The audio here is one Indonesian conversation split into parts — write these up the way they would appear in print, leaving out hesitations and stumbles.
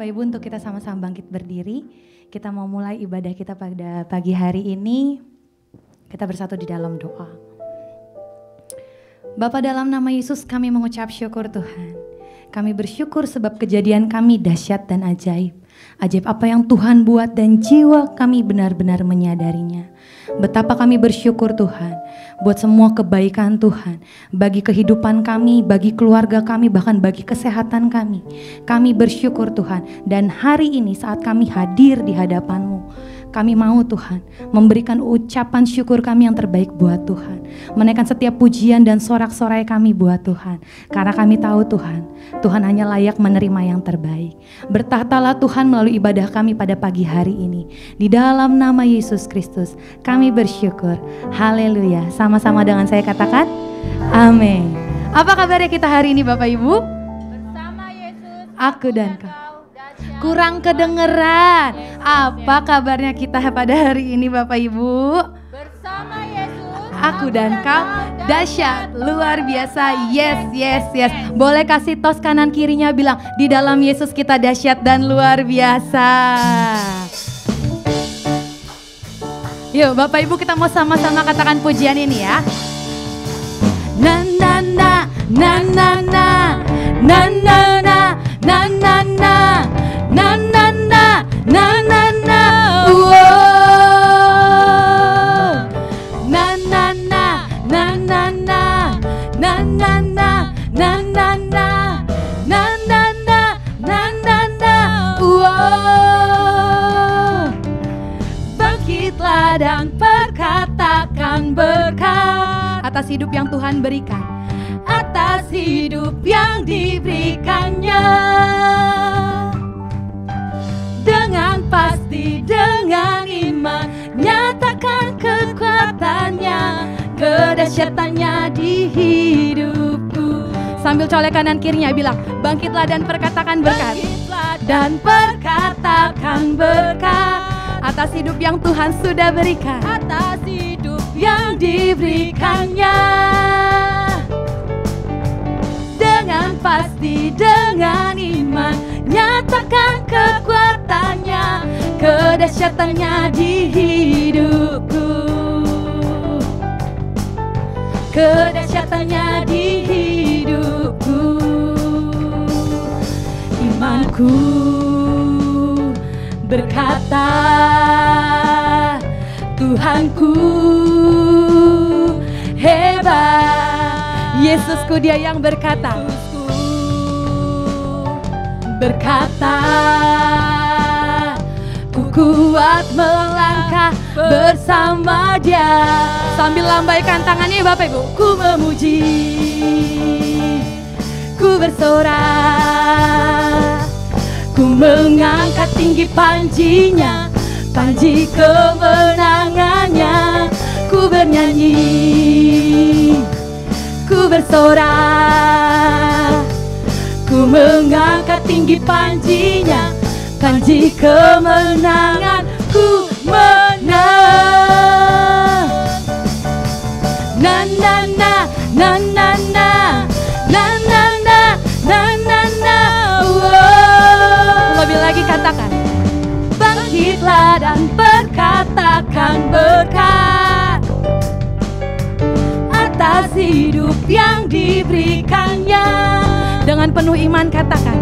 Bapak Ibu untuk kita sama-sama bangkit berdiri. Kita mau mulai ibadah kita pada pagi hari ini. Kita bersatu di dalam doa. Bapa, dalam nama Yesus kami mengucap syukur Tuhan. Kami bersyukur sebab kejadian kami dahsyat dan ajaib. Ajaib apa yang Tuhan buat dan jiwa kami benar-benar menyadarinya. Betapa kami bersyukur Tuhan buat semua kebaikan Tuhan bagi kehidupan kami, bagi keluarga kami, bahkan bagi kesehatan kami. Kami bersyukur Tuhan, dan hari ini saat kami hadir di hadapan-Mu, kami mau Tuhan memberikan ucapan syukur kami yang terbaik buat Tuhan. Menaikkan setiap pujian dan sorak-sorai kami buat Tuhan. Karena kami tahu Tuhan, Tuhan hanya layak menerima yang terbaik. Bertahtalah Tuhan melalui ibadah kami pada pagi hari ini. Di dalam nama Yesus Kristus kami bersyukur. Haleluya. Sama-sama dengan saya katakan amin. Apa kabarnya kita hari ini Bapak Ibu? Bersama Yesus Aku dan kau. Kurang kedengeran. Apa kabarnya kita pada hari ini Bapak Ibu? Bersama Yesus Aku dan kau dahsyat, luar biasa. Yes, yes, yes. Boleh kasih tos kanan kirinya bilang, di dalam Yesus kita dahsyat dan luar biasa. Yuk Bapak Ibu, kita mau sama-sama katakan pujian ini ya. Na na na na na na na na na na na na na na na na na na. Na na na na na na na na na na na na na na na na na na. Bangkitlah dan perkatakan berkat atas hidup yang Tuhan berikan, atas hidup yang diberikannya. Dengan pasti, dengan iman, nyatakan kekuatannya, kedahsyatannya di hidupku. Sambil colek kanan kirinya bilang, bangkitlah dan perkatakan berkat. Bangkitlah dan perkatakan berkat atas hidup yang Tuhan sudah berikan, atas hidup yang diberikannya. Dengan pasti, dengan iman, nyatakan kekuatannya, kedahsyatannya di hidupku. Kedahsyatannya di hidupku. Imanku berkata, Tuhanku hebat. Yesusku dia yang berkata, berkata, ku kuat melangkah bersama dia. Sambil lambaikan tangannya Bapak Ibu, ku memuji, ku bersorak, ku mengangkat tinggi panjinya, panji kemenangannya. Ku bernyanyi, ku bersorak, ku mengangkat tinggi panjinya, panji kemenangan. Ku menang. Na na na na na na na na na na na na. Lebih lagi katakan, bangkitlah dan perkatakan berkat atas hidup yang diberikannya. Dengan penuh iman katakan,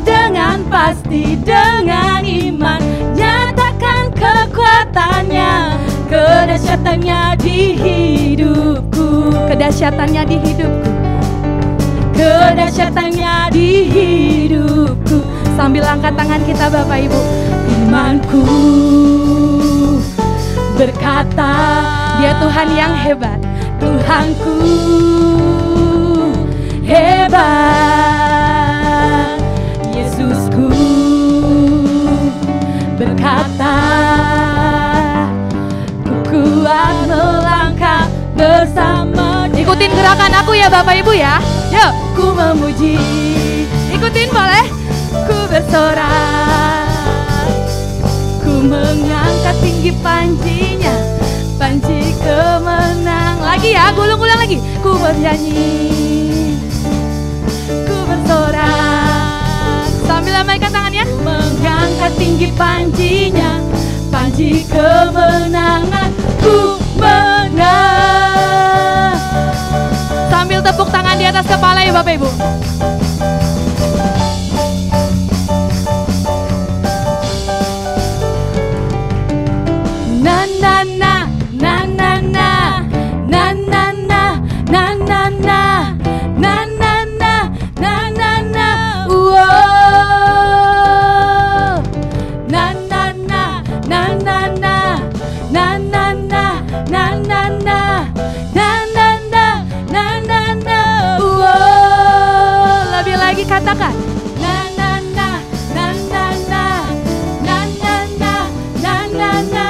dengan pasti, dengan iman, nyatakan kekuatannya, kedahsyatannya di hidupku. Kedahsyatannya di hidupku. Kedahsyatannya di hidupku. Sambil angkat tangan kita Bapak Ibu. Imanku berkata, dia Tuhan yang hebat. Tuhanku hebat. Yesusku berkata, ku kuat melangkah bersama dia. Ikutin gerakan aku ya Bapak Ibu ya. Yuk, ku memuji. Ikutin boleh. Ku bersorak, ku mengangkat tinggi panjinya, panji kemenang. Lagi ya, ulang lagi. Ku bernyanyi, ku bersorak, sambil lama lambaikan tangannya. Mengangkat tinggi panjinya, panji kemenangan, ku menang. Sambil tepuk tangan di atas kepala ya Bapak Ibu. Na na na na na na na na na na na na na na na na na na wow. Na na na na na na na na na na na na na na na na na na wow. Lebih lagi katakan. Na na na na na na na na na na na na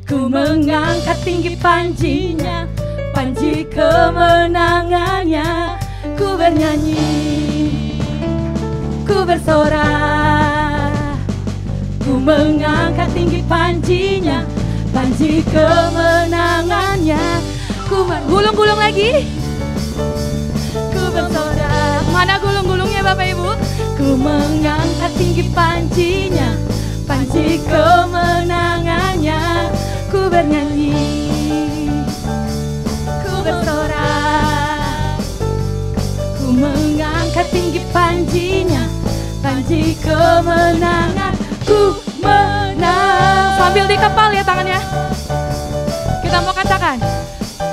ku mengangkat tinggi panjinya, panji kemenangannya, ku bernyanyi, ku bersorak, ku mengangkat tinggi panjinya, panji kemenangannya, ku Gulung-gulung lagi. ku bersorak. Mana gulung-gulungnya Bapak Ibu? Ku mengangkat tinggi panjinya, panji kemenangannya, ku bernyanyi, ku bersorak, ku mengangkat tinggi panjinya, panji kemenangan, ku menang. Sambil dikepal ya tangannya. Kita mau katakan,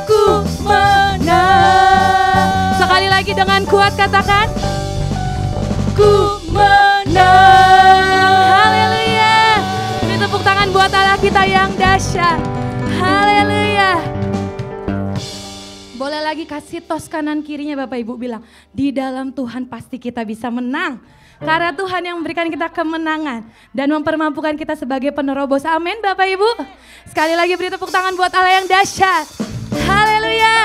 Ku menang. sekali lagi dengan kuat katakan, Ku menang. haleluya. Beri tepuk tangan buat Allah kita yang dahsyat. Haleluya. Boleh lagi kasih tos kanan kirinya Bapak Ibu bilang, di dalam Tuhan pasti kita bisa menang. Karena Tuhan yang memberikan kita kemenangan dan mempermampukan kita sebagai penerobos. Amin Bapak Ibu. Sekali lagi beri tepuk tangan buat Allah yang dahsyat. Haleluya.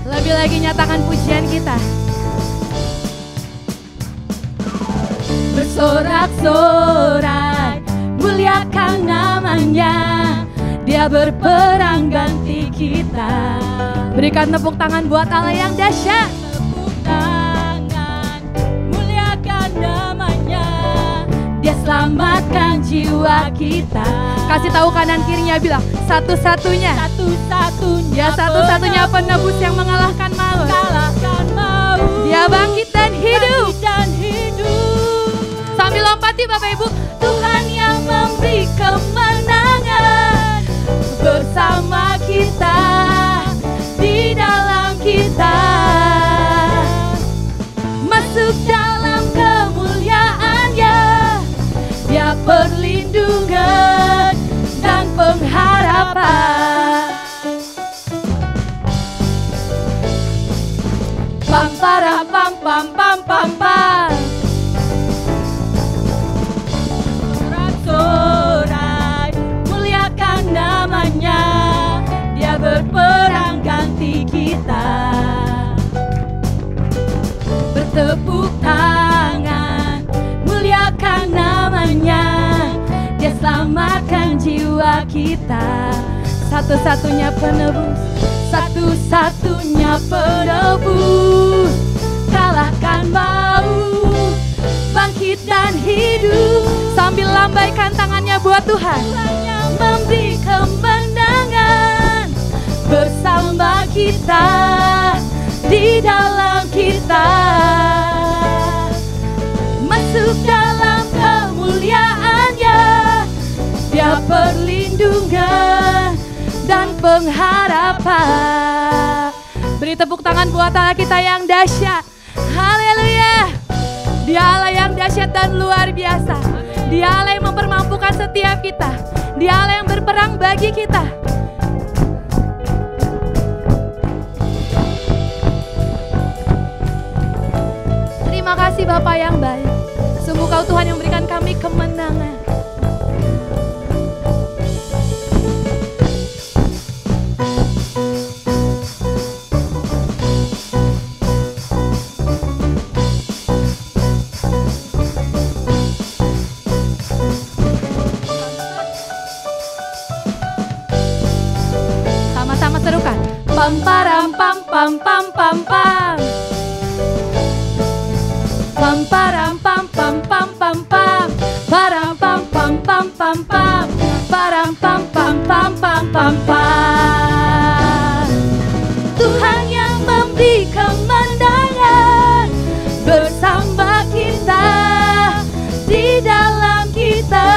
Lebih lagi nyatakan pujian kita. Bersorak-sorai, muliakan namanya, dia berperang ganti kita. Berikan tepuk tangan buat Allah yang dahsyat. Tepuk tangan, muliakan namanya, dia selamatkan jiwa kita. Kasih tahu kanan kirinya bilang, satu-satunya. Satu-satunya, Dia satu-satunya penebus yang mengalahkan maut. kalahkan maut. Dia bangkit dan hidup. Bangkit dan hidup. Sambil lompati Bapak Ibu. Tuhan yang memberi kemenangan bersama kita, di dalam kita, masuk dalam kemuliaan-Nya, dia perlindungan dan pengharapan. Pam para pam pam pam pam pam. Sorak-sorai, muliakan namanya, dia berperang ganti kita. Bertepuk tangan, muliakan namanya, dia selamatkan jiwa kita. Satu-satunya penebus, satu-satunya penebus, kalahkan maut, bangkit dan hidup. Sambil lambaikan tangannya buat Tuhan. Tuhan yang memberi kemenangan bersama kita, di dalam kita, masuk dalam kemuliaan-Nya, dia perlindungan dan pengharapan. Beri tepuk tangan buat Allah kita yang dahsyat. Haleluya. Dia Allah yang dahsyat dan luar biasa. Dia Allah yang mempermampukan setiap kita. Dia Allah yang berperang bagi kita. Terima kasih Bapa yang baik. Sungguh Kau Tuhan yang memberikan kami kemenangan. Sama-sama serukan. Pam param pam pam pam pam pam. Pam param pam pam pam pam pam. Param pam pam pam pam pam. Param pam pam pam pam pam pam. Tuhan yang memberi kemenangan bersama kita, di dalam kita,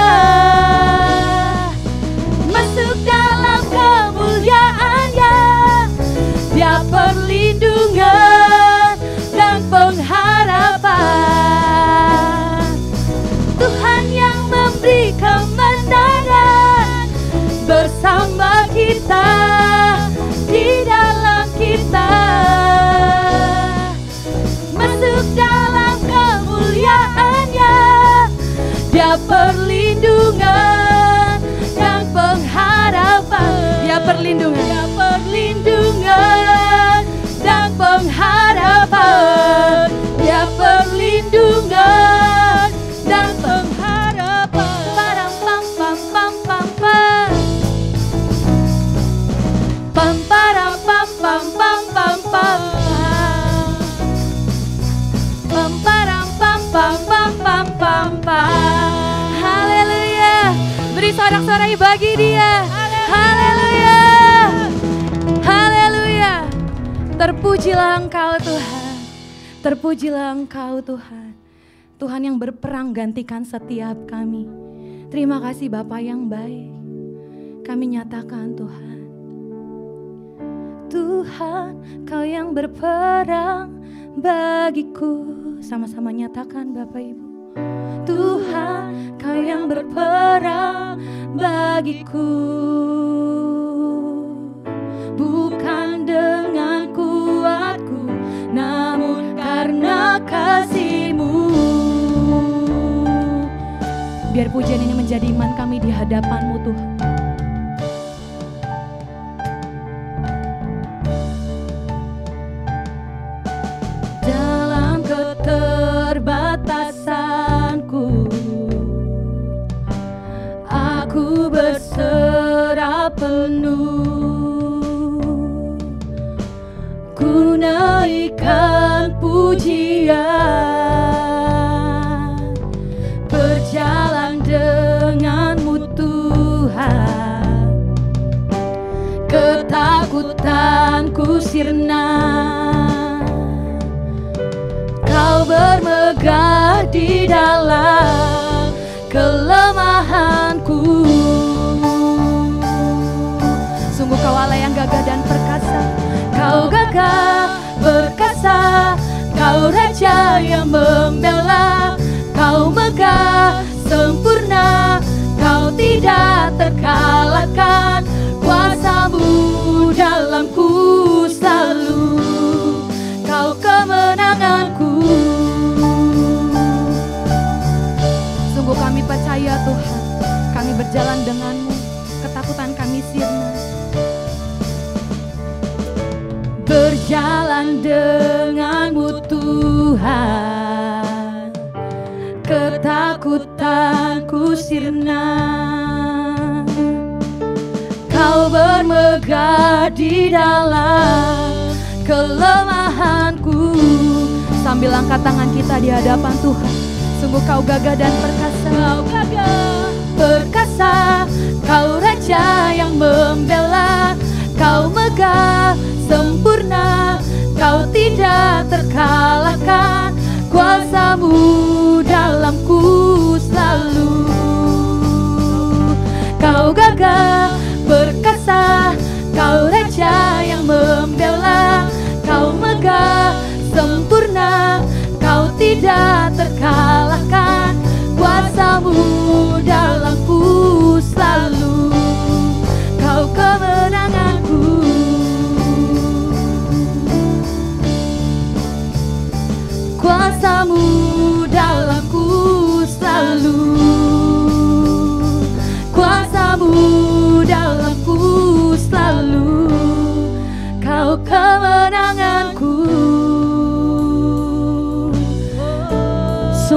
masuk dalam kemuliaan-Nya. Dia perlindungan dan pengharapan. Tuhan yang memberi kemenangan bersama kita, di dalam kita, masuk dalam kemuliaan-Nya. Dia perlindungan dan pengharapan. Dia perlindungan, dia perlindungan dan pengharapan. Dia perlindungan dan pengharapan. Param pam pam pam pam pam. Pam param pam pam pam pam pam. Pam param pam pam pam pam pam pam. Haleluya. Beri sorak-sorai bagi Dia. Haleluya. Haleluya. Terpujilah Engkau Tuhan. Terpujilah Engkau Tuhan. Tuhan yang berperang gantikan setiap kami. Terima kasih Bapa yang baik. Kami nyatakan Tuhan. Tuhan, Kau yang berperang bagiku. Sama-sama nyatakan Bapak Ibu. Tuhan, Kau yang berperang bagiku. Bukan dengan kuatku, namun karena kasih-Mu. Biar pujian ini menjadi iman kami di hadapan-Mu Tuhan. Dalam keterbatasanku, aku berserah penuh. Ku naikkan pujian, berjalan dengan-Mu Tuhan. Ketakutanku sirna, Kau bermegah di dalam kelemahanku. Sungguh Kau Allah yang gagah dan perkasa. Kau gagah perkasa, Kau Raja yang membela. Kau megah sempurna, Kau tidak terkalahkan. Kuasa-Mu dalamku selalu, Kau kemenanganku. Sungguh kami percaya Tuhan, kami berjalan dengan-Mu, ketakutan kami sirna. Berjalan dengan-Mu Tuhan, ketakutanku sirna. Kau bermegah di dalam kelemahanku. Sambil angkat tangan kita di hadapan Tuhan. Sungguh Kau gagah dan perkasa. Kau gagah perkasa, Kau Raja yang membela. Kau megah sempurna, Kau tidak terkalahkan. Kuasa-Mu dalamku selalu. Kau gagah perkasa, Kau Raja yang membela. Kau megah sempurna, Kau tidak terkalahkan. Kuasa-Mu dalamku selalu, Kau kemenanganku.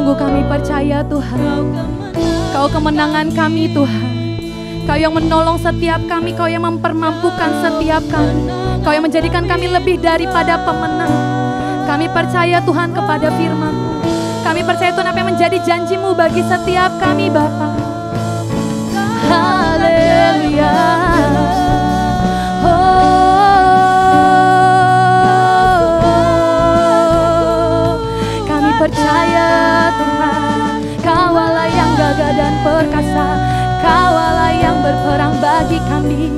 Sungguh kami percaya Tuhan, Kau kemenangan kami Tuhan. Kau yang menolong setiap kami, Kau yang mempermampukan setiap kami, Kau yang menjadikan kami lebih daripada pemenang. Kami percaya Tuhan kepada firman-Mu. Kami percaya Tuhan apa yang menjadi janji-Mu bagi setiap kami Bapa. Haleluya. Kami percaya Tuhan, Kau Allah yang gagah dan perkasa, Kau Allah yang berperang bagi kami.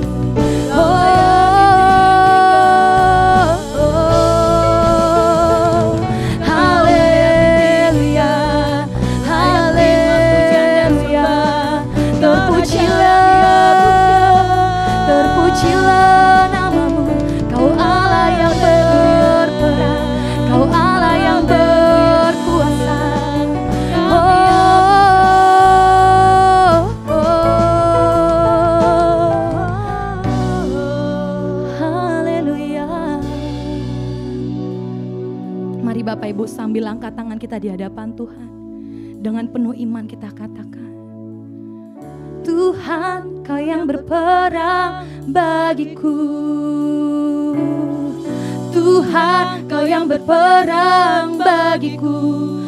Haleluya, haleluya. Terpujilah namamu, Kau Allah yang berperang, Kau Allah yang berkuasa. Haleluya. Mari Bapak Ibu sambil angkat tangan kita di hadapan Tuhan, dengan penuh iman kita katakan, Tuhan, Kau yang berperang bagiku. Tuhan, Kau yang berperang bagiku.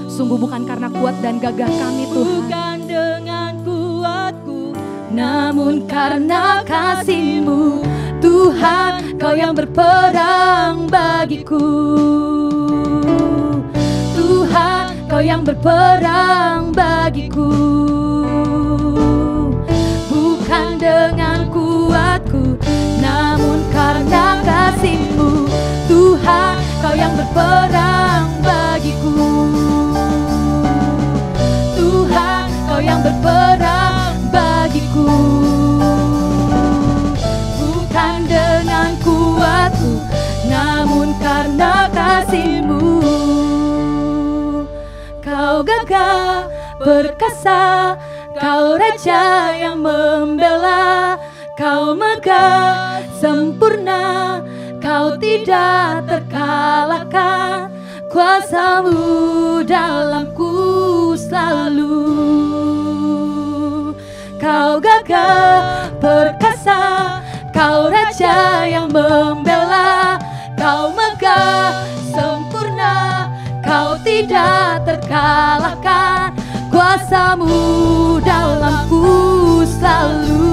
Sungguh bukan karena kuat dan gagah kami Tuhan, bukan dengan kuatku, namun karena kasih-Mu. Tuhan, Kau yang berperang bagiku. Tuhan, Kau yang berperang bagiku. Bukan dengan kuatku, namun karena kasih-Mu. Tuhan, Kau yang berperang bagiku. Tuhan, Kau yang berperang bagiku. Bukan dengan kuatku, namun karena kasih-Mu. Kau gagah perkasa, Kau Raja yang membela, Kau megah sempurna, Kau tidak terkalahkan. Kuasa-Mu dalamku selalu. Kau gagah perkasa, Kau Raja yang membela, Kau megah sempurna, Kau tidak terkalahkan. Kuasa-Mu dalamku selalu.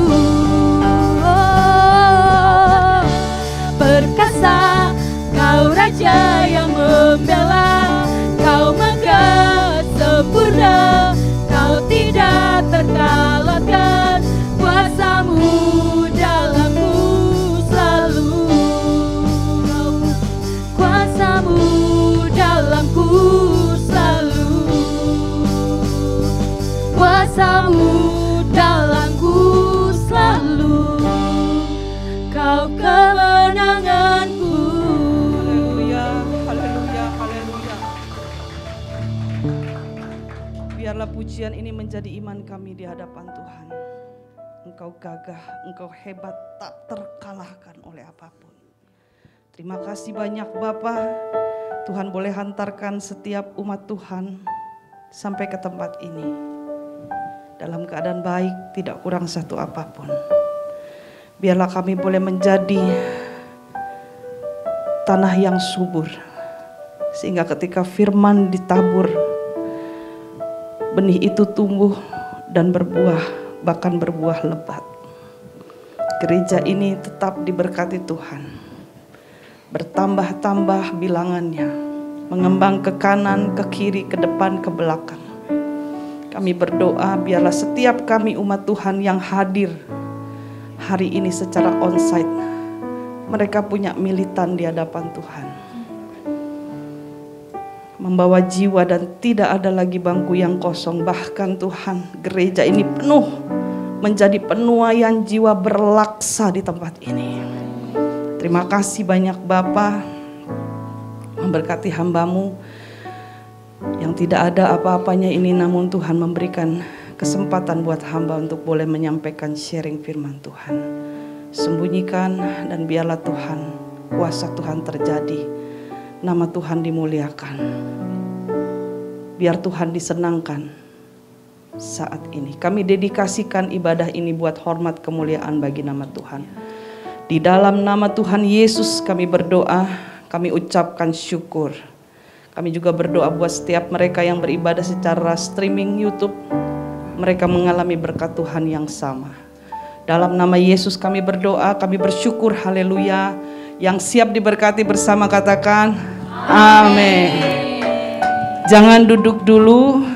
Perkasa, Kau Raja yang membela, Kau megah sempurna, Kau tidak terkalahkan. Kuasa-Mu dalamku selalu. Kuasa-Mu dalamku selalu. Kuasa-Mu dalamku selalu. Kau kemenanganku. Haleluya, haleluya, haleluya. Biarlah pujian ini menjadi iman kami di hadapan Tuhan. Engkau gagah, Engkau hebat, tak terkalahkan oleh apapun. Terima kasih banyak Bapa. Tuhan boleh hantarkan setiap umat Tuhan sampai ke tempat ini dalam keadaan baik, tidak kurang satu apapun. Biarlah kami boleh menjadi tanah yang subur, sehingga ketika firman ditabur, benih itu tumbuh dan berbuah, bahkan berbuah lebat. Gereja ini tetap diberkati Tuhan, bertambah-tambah bilangannya, mengembang ke kanan, ke kiri, ke depan, ke belakang. Kami berdoa biarlah setiap kami umat Tuhan yang hadir hari ini secara onsite, mereka punya militan di hadapan Tuhan, membawa jiwa dan tidak ada lagi bangku yang kosong. Bahkan Tuhan, gereja ini penuh, menjadi penuaian jiwa berlaksa di tempat ini. Terima kasih banyak Bapa, memberkati hamba-Mu yang tidak ada apa-apanya ini, namun Tuhan memberikan kesempatan buat hamba untuk boleh menyampaikan sharing firman Tuhan. Sembunyikan dan biarlah Tuhan, kuasa Tuhan terjadi, nama Tuhan dimuliakan. Biar Tuhan disenangkan saat ini. Kami dedikasikan ibadah ini buat hormat kemuliaan bagi nama Tuhan. Di dalam nama Tuhan Yesus kami berdoa, kami ucapkan syukur. Kami juga berdoa buat setiap mereka yang beribadah secara streaming YouTube. Mereka mengalami berkat Tuhan yang sama. Dalam nama Yesus kami berdoa, kami bersyukur, haleluya. Yang siap diberkati bersama katakan amin. Jangan duduk dulu,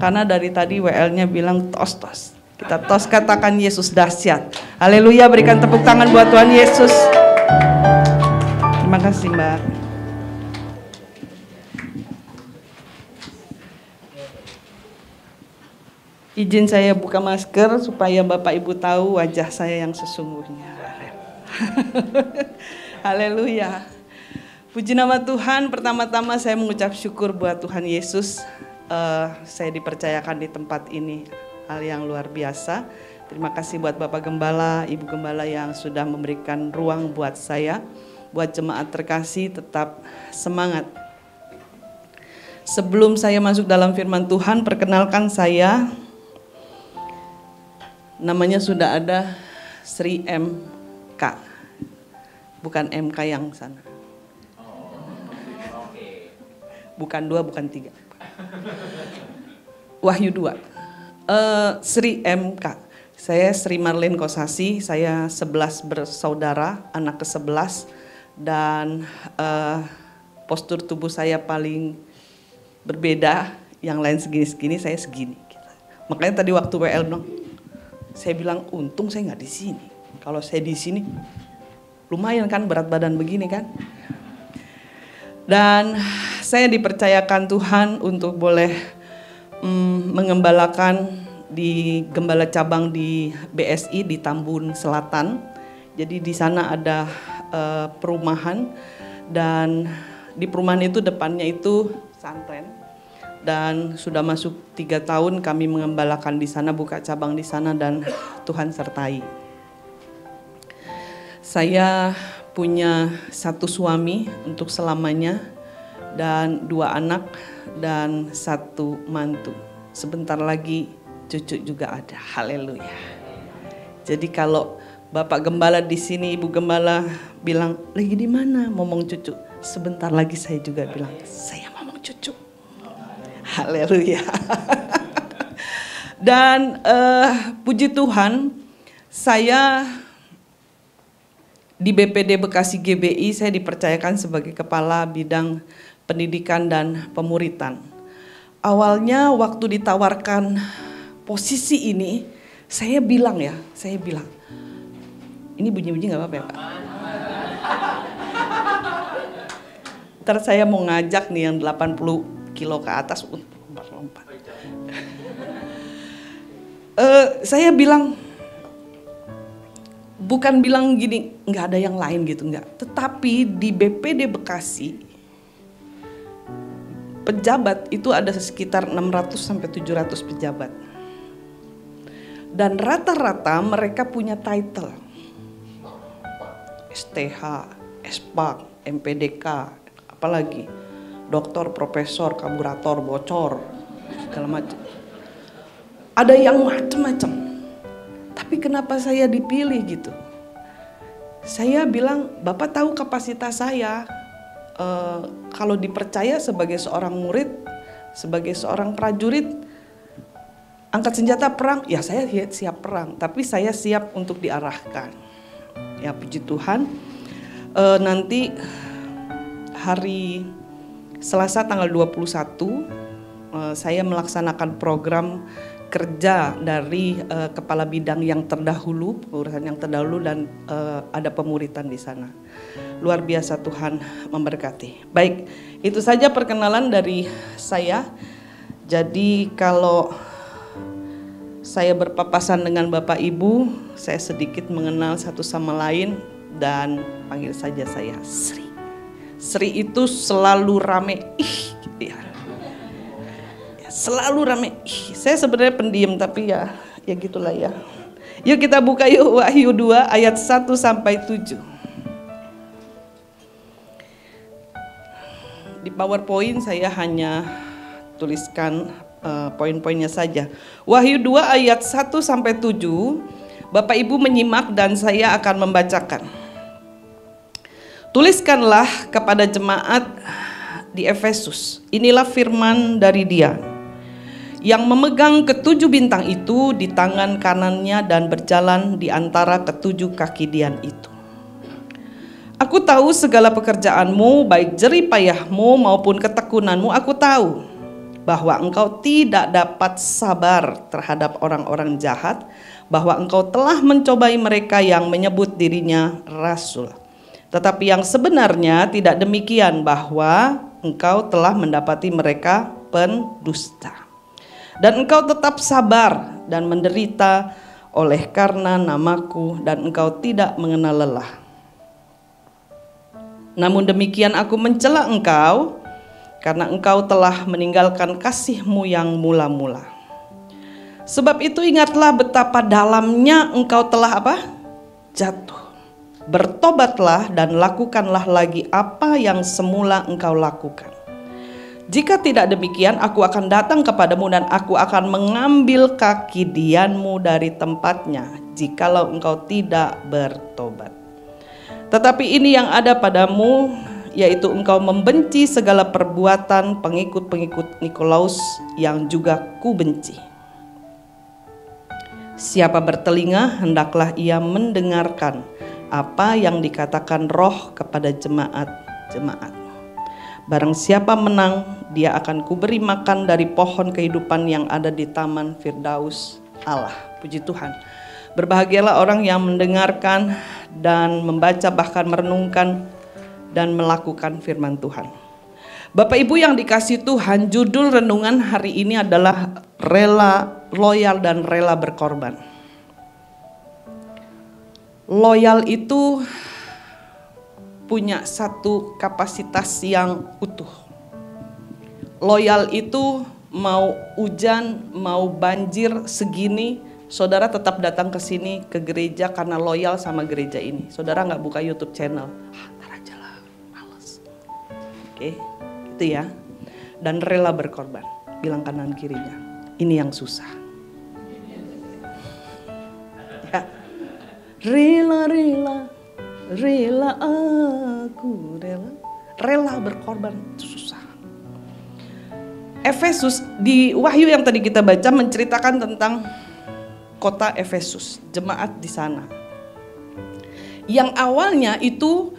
karena dari tadi WL-nya bilang tos-tos. Kita tos katakan Yesus dahsyat. Haleluya, berikan tepuk tangan buat Tuhan Yesus. Terima kasih Mbak. Izin saya buka masker supaya Bapak Ibu tahu wajah saya yang sesungguhnya. Haleluya. Puji nama Tuhan. Pertama-tama saya mengucap syukur buat Tuhan Yesus. Saya dipercayakan di tempat ini, hal yang luar biasa. Terima kasih buat Bapak Gembala, Ibu Gembala yang sudah memberikan ruang buat saya. Buat jemaat terkasih, tetap semangat. Sebelum saya masuk dalam firman Tuhan, perkenalkan saya. Namanya sudah ada Sri MK, bukan MK yang sana. Bukan 2, bukan 3. Wahyu 2. Sri MK. Saya Sri Marlene Kosasi, saya 11 bersaudara, anak ke-11. Dan postur tubuh saya paling berbeda, yang lain segini-segini, saya segini. Makanya tadi waktu WL bilang, saya bilang untung saya nggak di sini. Kalau saya di sini, lumayan kan berat badan begini kan. Dan saya dipercayakan Tuhan untuk boleh mengembalakan di gembala cabang di BSI di Tambun Selatan. Jadi di sana ada perumahan, dan di perumahan itu depannya itu pesantren. Dan sudah masuk 3 tahun kami mengembalakan di sana, buka cabang di sana, dan Tuhan sertai. Saya punya 1 suami untuk selamanya, dan 2 anak, dan 1 mantu. Sebentar lagi cucu juga ada, haleluya. Jadi kalau Bapak Gembala di sini, Ibu Gembala bilang, lagi di mana? Ngomong cucu. Sebentar lagi saya juga bilang, saya ngomong cucu. Haleluya. Dan puji Tuhan, saya di BPD Bekasi GBI, saya dipercayakan sebagai kepala bidang pendidikan dan pemuritan. Awalnya waktu ditawarkan posisi ini, saya bilang, ini bunyi-bunyi gak apa-apa ya Pak? Ntar saya mau ngajak nih yang 80 kilo ke atas untuk lompat-lompat. Saya bilang, bukan bilang gini, nggak ada yang lain gitu, nggak. Tetapi di BPD Bekasi, pejabat itu ada sekitar 600 sampai 700 pejabat. Dan rata-rata mereka punya title. STH, SPAK, MPDK, apalagi doktor, profesor, kaburator, bocor, segala macam. Ada yang macam-macam. Tapi kenapa saya dipilih gitu? Saya bilang, Bapak tahu kapasitas saya. Kalau dipercaya sebagai seorang murid, sebagai seorang prajurit, angkat senjata perang, ya saya siap perang. Tapi saya siap untuk diarahkan. Ya puji Tuhan, nanti hari Selasa tanggal 21, saya melaksanakan program kerja dari kepala bidang yang terdahulu, pengurusan yang terdahulu, dan ada pemuritan di sana. Luar biasa, Tuhan memberkati. Baik, itu saja perkenalan dari saya. Jadi kalau saya berpapasan dengan Bapak Ibu, saya sedikit mengenal satu sama lain, dan panggil saja saya Sri. Sri itu selalu rame, ya. Selalu rame. Saya sebenarnya pendiam, tapi ya gitulah ya. Yuk kita buka yuk Wahyu 2 ayat 1 sampai 7. Di PowerPoint saya hanya tuliskan poin-poinnya saja. Wahyu 2 ayat 1 sampai 7. Bapak Ibu menyimak dan saya akan membacakan. Tuliskanlah kepada jemaat di Efesus, inilah firman dari Dia yang memegang ketujuh bintang itu di tangan kanannya dan berjalan di antara ketujuh kaki Dian itu. Aku tahu segala pekerjaanmu, baik jerih payahmu maupun ketekunanmu. Aku tahu bahwa engkau tidak dapat sabar terhadap orang-orang jahat, bahwa engkau telah mencobai mereka yang menyebut dirinya rasul. Tetapi yang sebenarnya tidak demikian, bahwa engkau telah mendapati mereka pendusta. Dan engkau tetap sabar dan menderita oleh karena namaku, dan engkau tidak mengenal lelah. Namun demikian aku mencela engkau, karena engkau telah meninggalkan kasihmu yang mula-mula. Sebab itu ingatlah betapa dalamnya engkau telah apa? Jatuh. Bertobatlah dan lakukanlah lagi apa yang semula engkau lakukan. Jika tidak demikian, aku akan datang kepadamu dan aku akan mengambil kaki Dianmu dari tempatnya, jikalau engkau tidak bertobat. Tetapi ini yang ada padamu, yaitu engkau membenci segala perbuatan pengikut-pengikut Nikolaus yang juga ku benci. Siapa bertelinga, hendaklah ia mendengarkan apa yang dikatakan Roh kepada jemaat-jemaat. Barang siapa menang, dia akan kuberi makan dari pohon kehidupan yang ada di taman Firdaus Allah. Puji Tuhan. Berbahagialah orang yang mendengarkan dan membaca, bahkan merenungkan dan melakukan firman Tuhan. Bapak Ibu yang dikasihi Tuhan, judul renungan hari ini adalah rela, loyal dan rela berkorban. Loyal itu punya satu kapasitas yang utuh. Loyal itu mau hujan, mau banjir segini, saudara tetap datang ke sini, ke gereja karena loyal sama gereja ini. Saudara nggak buka YouTube channel, ntar aja lah, males. Oke, gitu ya. Dan rela berkorban, bilang kanan kirinya, ini yang susah. Ya. Rela aku rela berkorban itu susah. Efesus di Wahyu yang tadi kita baca menceritakan tentang kota Efesus, jemaat di sana. Yang awalnya itu